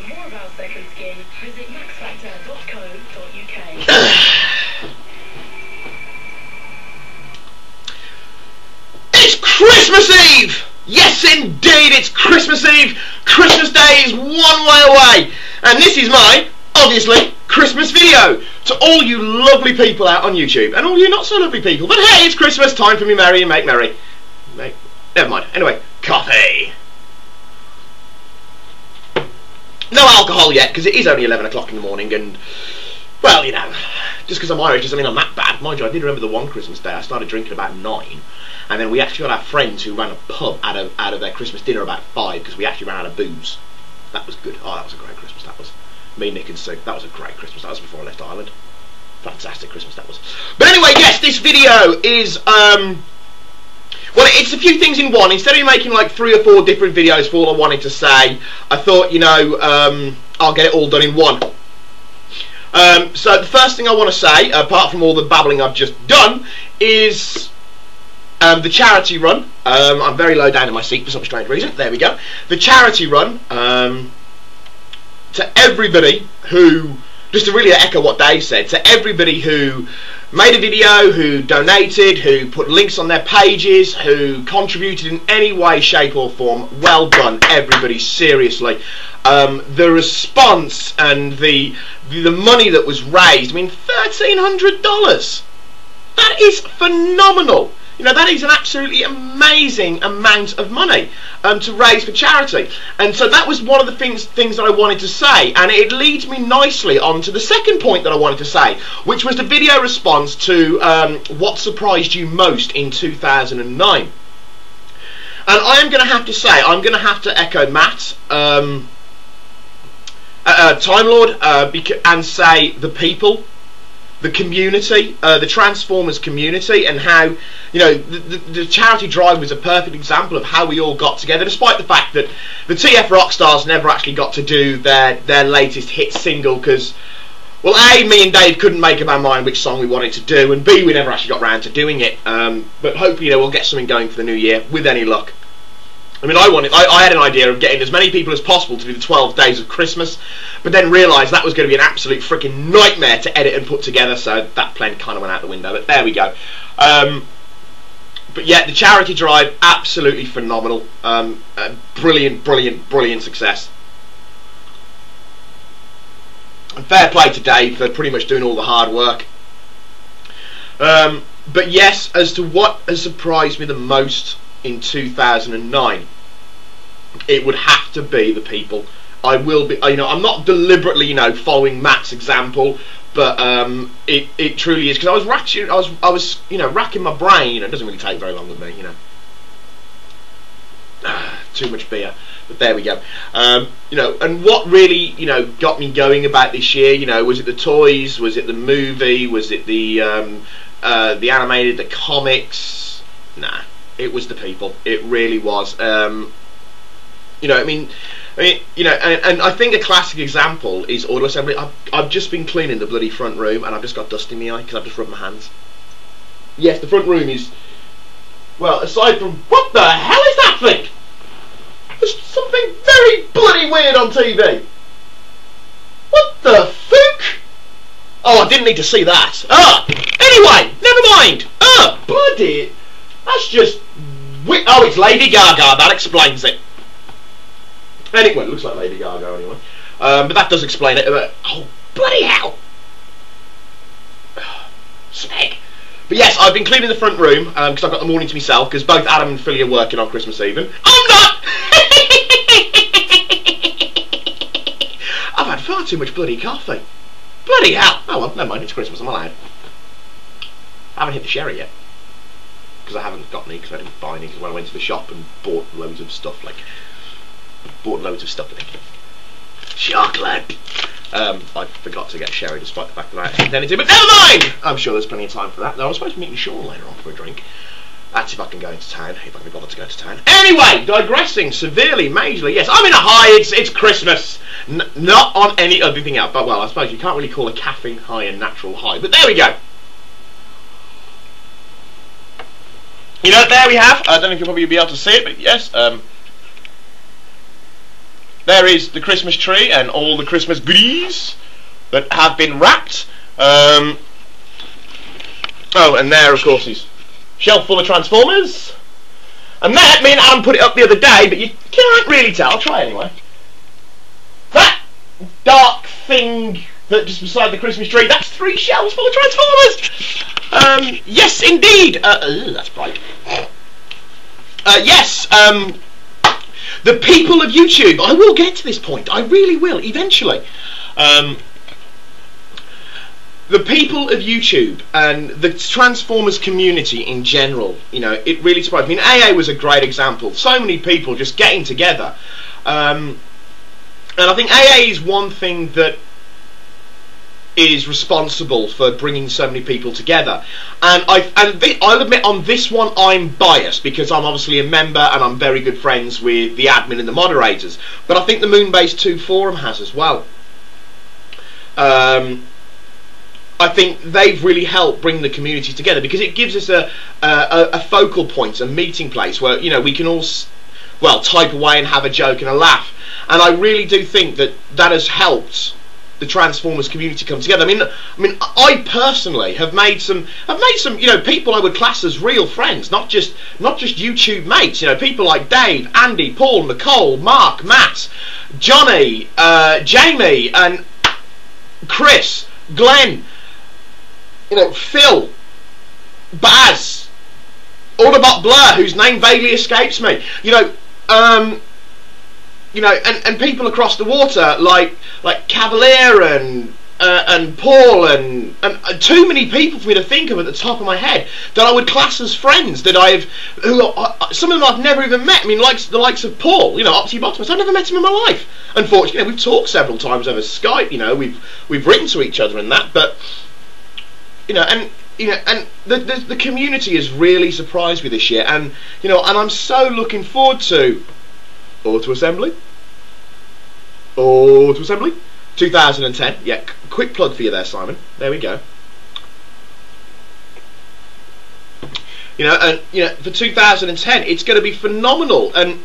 For more of our second skin, visit maxfactor.co.uk. It's Christmas Eve! Yes indeed, it's Christmas Eve! Christmas Day is one way away! And this is my, obviously, Christmas video to all you lovely people out on YouTube and all you not so lovely people. But hey, it's Christmas, time for me merry and make merry. Never mind. Anyway, coffee. No alcohol yet, because it is only 11 o'clock in the morning, and, well, you know, just because I'm Irish doesn't mean I'm that bad. Mind you, I did remember the one Christmas day I started drinking about 9, and then we actually got our friends who ran a pub out of their Christmas dinner about 5, because we actually ran out of booze. That was good. Oh, that was a great Christmas, that was. Me, Nick and Sue. That was a great Christmas. That was before I left Ireland. Fantastic Christmas that was. But anyway, yes, this video is, well, it's a few things in one. Instead of making like 3 or 4 different videos for all I wanted to say, I thought, you know, I'll get it all done in one. So the first thing I want to say, apart from all the babbling I've just done, is the charity run. I'm very low down in my seat for some strange reason. There we go. The charity run, to everybody who, just to really echo what Dave said, to everybody who made a video, who donated, who put links on their pages, who contributed in any way, shape or form, well done everybody, seriously. The response and the money that was raised, I mean, $1,300, that is phenomenal. You know, that is an absolutely amazing amount of money to raise for charity. And so that was one of the things that I wanted to say, and it leads me nicely on to the second point that I wanted to say, which was the video response to what surprised you most in 2009. And I am going to have to say, I'm going to have to echo Matt, Time Lord, and say the people, the community, the Transformers community, and how, you know, the charity drive was a perfect example of how we all got together, despite the fact that the TF Rockstars never actually got to do their latest hit single, because, well, A, me and Dave couldn't make up our mind which song we wanted to do, and B, we never actually got round to doing it, but hopefully, you know, we'll get something going for the new year, with any luck. I mean, I had an idea of getting as many people as possible to do the 12 days of Christmas, but then realised that was going to be an absolute freaking nightmare to edit and put together, so that plan kind of went out the window, but there we go. But yeah, the charity drive, absolutely phenomenal. Brilliant, brilliant, brilliant success. And fair play to Dave for pretty much doing all the hard work. But yes, as to what has surprised me the most in 2009, it would have to be the people. I will be, you know, I'm not deliberately, you know, following Matt's example, but it truly is, because I was you know, racking my brain. It doesn't really take very long with me, you know. Too much beer, but there we go. You know, and what really, you know, got me going about this year, you know, was it the toys, was it the movie, was it the animated, the comics? Nah, it was the people. It really was. You know, I mean, you know, and I think a classic example is auto assembly. I've just been cleaning the bloody front room, and I've just got dust in my eye because I've just rubbed my hands. Yes, the front room is, well, aside from, what the hell is that thing? There's something very bloody weird on TV. What the fuck? Oh, I didn't need to see that. Anyway, never mind. Bloody, that's just, oh, it's Lady Gaga. That explains it. Anyway, it looks like Lady Gaga anyway. But that does explain it. Oh, bloody hell. Snake. But yes, I've been cleaning the front room because I've got the morning to myself, because both Adam and Philly are working on Christmas Eve. And I'm not! I've had far too much bloody coffee. Bloody hell. Oh well, never mind, it's Christmas, I'm allowed. I haven't hit the sherry yet, because I haven't got any, because I didn't buy any, because when I went to the shop and bought loads of stuff, like, I think. Chocolate! I forgot to get sherry, despite the fact that I actually intended to, but never mind! I'm sure there's plenty of time for that. No, I'm supposed to be meeting Sean later on for a drink. That's if I can go into town, if I can be bothered to go to town. Anyway, digressing severely, majorly, yes, I'm in a high, it's Christmas. Not on any other thing else, but well, I suppose you can't really call a caffeine high a natural high, but there we go. You know, there we have, I don't know if you'll probably be able to see it, but yes, there is the Christmas tree and all the Christmas goodies that have been wrapped. Oh, and there, of course, is shelf full of Transformers. And that, me and Adam put it up the other day, but you can't really tell. I'll try anyway. That dark thing that just beside the Christmas tree, that's 3 shelves full of Transformers. Yes, indeed. That's bright. Yes. The people of YouTube. I will get to this point. I really will eventually. The people of YouTube and the Transformers community in general, you know, it really surprised me. I mean, AA was a great example. So many people just getting together. And I think AA is one thing that is responsible for bringing so many people together. And I'll admit on this one I'm biased because I'm obviously a member and I'm very good friends with the admin and the moderators. But I think the Moonbase 2 forum has as well. I think they've really helped bring the community together because it gives us a focal point, a meeting place where, you know, we can all, well, type away and have a joke and a laugh. And I really do think that that has helped the Transformers community come together. I mean, I personally have made some, you know, people I would class as real friends, not just YouTube mates. You know, people like Dave, Andy, Paul, Nicole, Mark, Matt, Johnny, Jamie, and Chris, Glenn. You know, Phil, Baz, Autobot Blur, whose name vaguely escapes me. You know, and people across the water like Cavalier and Paul and too many people for me to think of at the top of my head that I would class as friends that some of them I've never even met. I mean, the likes of Paul, you know, Opti Bottomus. I've never met him in my life. Unfortunately, you know, we've talked several times over Skype. You know, we've written to each other and that, but. You know, and the community has really surprised me this year, and you know, and I'm so looking forward to Auto Assembly 2010. Yeah, quick plug for you there, Simon. There we go. You know, and you know, for 2010, it's going to be phenomenal, and.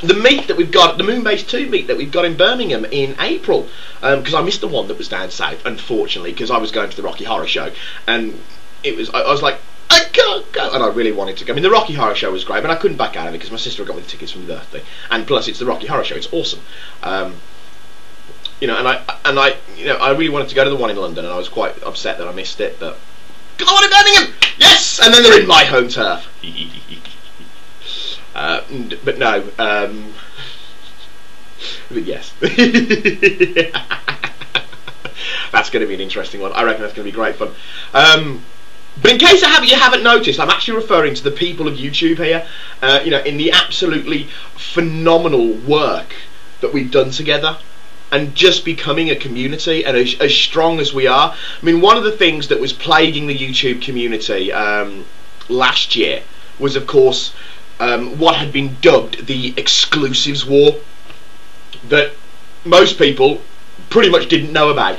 The meet that we've got, the Moonbase 2 meet that we've got in Birmingham in April, because I missed the one that was down south, unfortunately, because I was going to the Rocky Horror Show, and I was like, I can't go, and I really wanted to go. I mean, the Rocky Horror Show was great, but I couldn't back out of it because my sister got me the tickets for my birthday, and plus it's the Rocky Horror Show, it's awesome. You know, and I really wanted to go to the one in London, and I was quite upset that I missed it, but come on in Birmingham, yes, and then they're in my home turf. But no, but yes. That's going to be an interesting one. I reckon that's going to be great fun. But in case you haven't noticed, I'm actually referring to the people of YouTube here, you know, in the absolutely phenomenal work that we've done together and just becoming a community and as strong as we are. I mean, one of the things that was plaguing the YouTube community last year was, of course, what had been dubbed the exclusives war that most people pretty much didn't know about.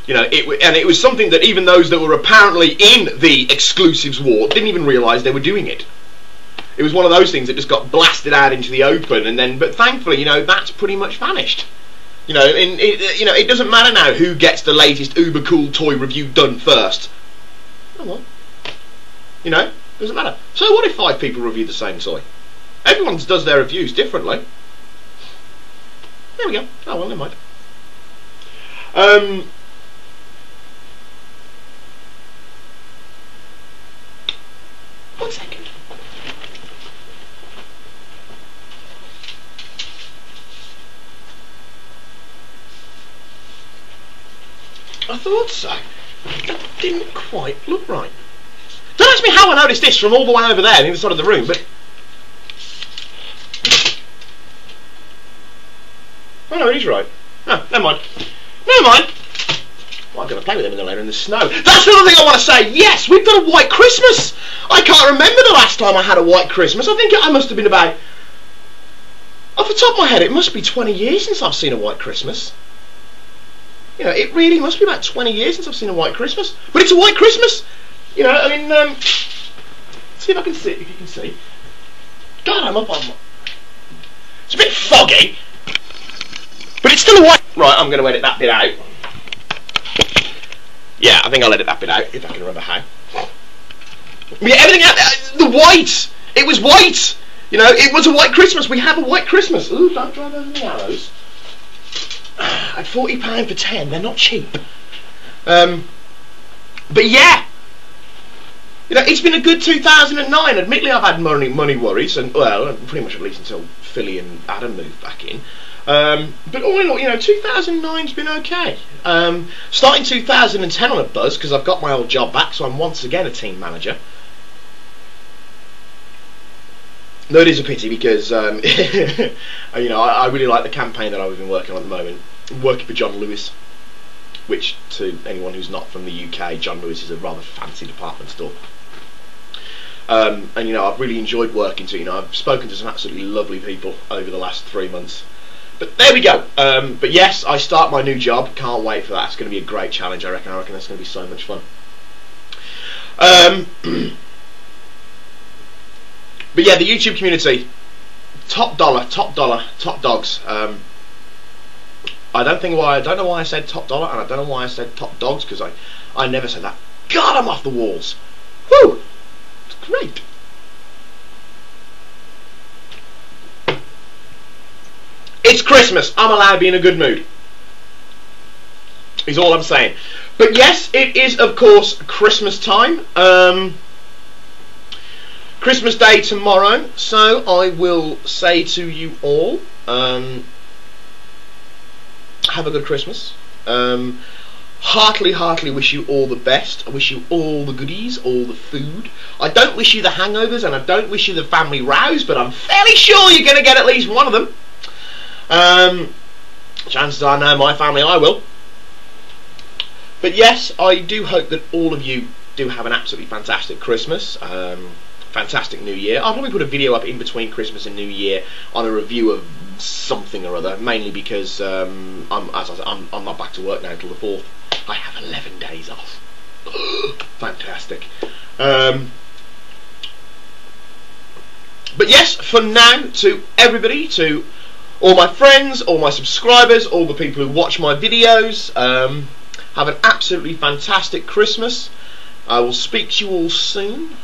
You know, it was something that even those that were apparently in the exclusives war didn't even realise they were doing it. It was one of those things that just got blasted out into the open, and then, but thankfully, you know, that's pretty much vanished. You know, you know, it doesn't matter now who gets the latest uber cool toy review done first. Oh well, you know. Doesn't matter. So what if 5 people review the same toy? Everyone does their reviews differently. There we go. Oh well, never mind. 1 second. I thought so. That didn't quite look right. Don't ask me how I noticed this from all the way over there on the other side of the room, but... Oh no, it is right. Oh, never mind. Never mind. Well, I'm going to play with them in the later in the snow. That's another thing I want to say. Yes, we've got a white Christmas. I can't remember the last time I had a white Christmas. I think I must have been about... Off the top of my head, it must be 20 years since I've seen a white Christmas. You know, it really must be about 20 years since I've seen a white Christmas. But it's a white Christmas. You know, I mean, see if you can see. God, I'm up on... It's a bit foggy. But it's still a white. Right, I'm going to edit that bit out. Yeah, I think I'll edit that bit out if I can remember how. Yeah, everything out there, the white. It was white. You know, it was a white Christmas. We have a white Christmas. Ooh, don't drive over the arrows. At £40 for 10, they're not cheap. But yeah, you know, it's been a good 2009. Admittedly, I've had money worries, and well, pretty much at least until Philly and Adam moved back in. But all in all, you know, 2009's been okay. Starting 2010 on a buzz because I've got my old job back, so I'm once again a team manager. No, it is a pity because you know, I really like the campaign that I've been working on at the moment. I'm working for John Lewis, which to anyone who's not from the UK, John Lewis is a rather fancy department store. And you know, I've really enjoyed working to. You know, I've spoken to some absolutely lovely people over the last 3 months. But there we go. But yes, I start my new job. Can't wait for that. It's going to be a great challenge. I reckon that's going to be so much fun. But yeah, the YouTube community, top dollar, top dogs. I don't know why I said top dollar, and I don't know why I said top dogs, because I never said that. God, I'm off the walls. Woo! It's great. It's Christmas. I'm allowed to be in a good mood. Is all I'm saying. But yes, it is of course Christmas time. Christmas Day tomorrow, so I will say to you all, have a good Christmas. Heartily wish you all the best. I wish you all the goodies, all the food. I don't wish you the hangovers, and I don't wish you the family rows, but I'm fairly sure you're going to get at least one of them. Chances are, no, my family, I will. But yes, I do hope that all of you do have an absolutely fantastic Christmas. Fantastic New Year. I'll probably put a video up in between Christmas and New Year on a review of something or other, mainly because I'm not back to work now until the 4th. I have 11 days off. Fantastic. But yes, for now, to everybody, to all my friends, all my subscribers, all the people who watch my videos, have an absolutely fantastic Christmas. I will speak to you all soon.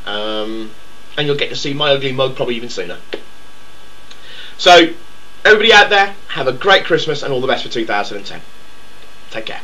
And you'll get to see my ugly mug probably even sooner. So, everybody out there, have a great Christmas and all the best for 2010. Take care.